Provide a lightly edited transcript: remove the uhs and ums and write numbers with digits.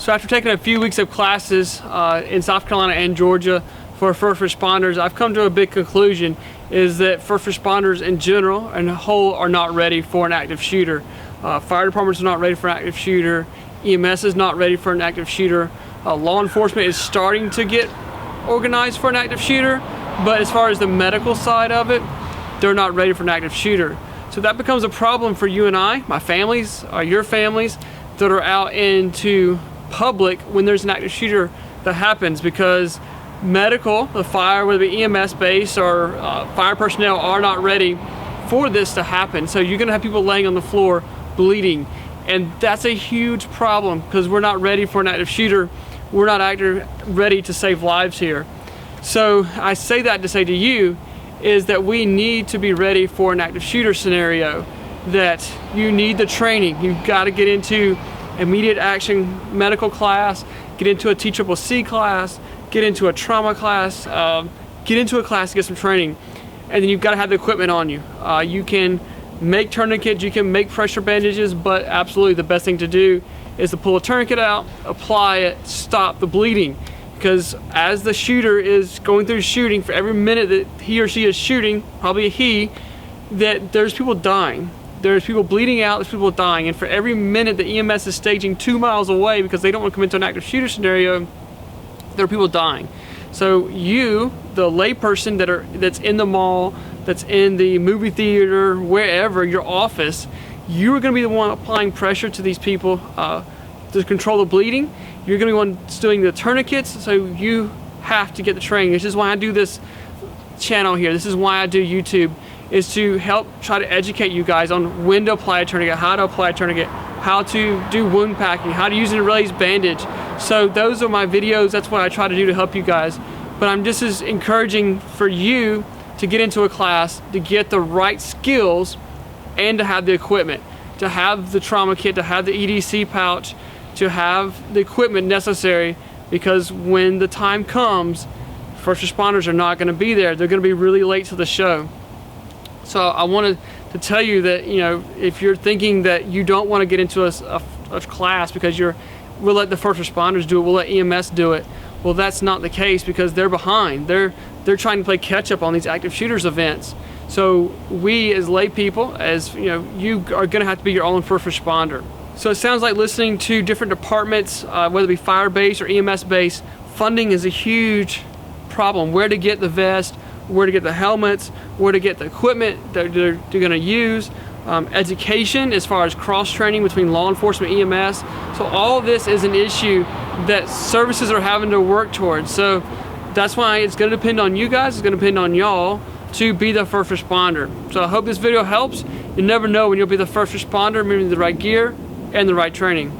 So after taking a few weeks of classes in South Carolina and Georgia for first responders, I've come to a big conclusion, is that first responders in general and whole are not ready for an active shooter. Fire departments are not ready for an active shooter. EMS is not ready for an active shooter. Law enforcement is starting to get organized for an active shooter, but as far as the medical side of it, they're not ready for an active shooter. So that becomes a problem for you and I, my families, your families that are out into public when there's an active shooter that happens, because medical, the fire, whether it be EMS base or fire personnel, are not ready for this to happen. So you're gonna have people laying on the floor bleeding, and that's a huge problem because we're not ready for an active shooter. We're not ready to save lives here. So I say that to say to you is that we need to be ready for an active shooter scenario, that you need the training. You've got to get into immediate action medical class, get into a TCCC class, get into a trauma class, get into a class to get some training, and then you've got to have the equipment on you. You can make tourniquets, you can make pressure bandages, but absolutely the best thing to do is to pull a tourniquet out, apply it, stop the bleeding. Because as the shooter is going through shooting, for every minute that he or she is shooting, probably a he, that there's people dying. There's people bleeding out, there's people dying, and for every minute the EMS is staging 2 miles away because they don't want to come into an active shooter scenario, there are people dying. So you, the layperson that's in the mall, that's in the movie theater, wherever, your office, you are going to be the one applying pressure to these people to control the bleeding. You're going to be the one doing the tourniquets, so you have to get the training. This is why I do this channel here. This is why I do YouTube, is to help try to educate you guys on when to apply a tourniquet, how to apply a tourniquet, how to do wound packing, how to use an raised bandage. So those are my videos. That's what I try to do to help you guys. But I'm just as encouraging for you to get into a class, to get the right skills, and to have the equipment, to have the trauma kit, to have the EDC pouch, to have the equipment necessary, because when the time comes, first responders are not going to be there. They're going to be really late to the show. So I wanted to tell you that, you know, if you're thinking that you don't want to get into a class because we'll let the first responders do it, we'll let EMS do it. Well, that's not the case, because they're behind. They're trying to play catch up on these active shooters events. So we as lay people, as you know, you are going to have to be your own first responder. So it sounds like listening to different departments, whether it be fire base or EMS base, funding is a huge problem. Where to get the vest, where to get the helmets, where to get the equipment that they're going to use, education as far as cross-training between law enforcement, EMS. So all of this is an issue that services are having to work towards. So that's why it's going to depend on you guys, it's going to depend on y'all to be the first responder. So I hope this video helps. You never know when you'll be the first responder, maybe the right gear and the right training.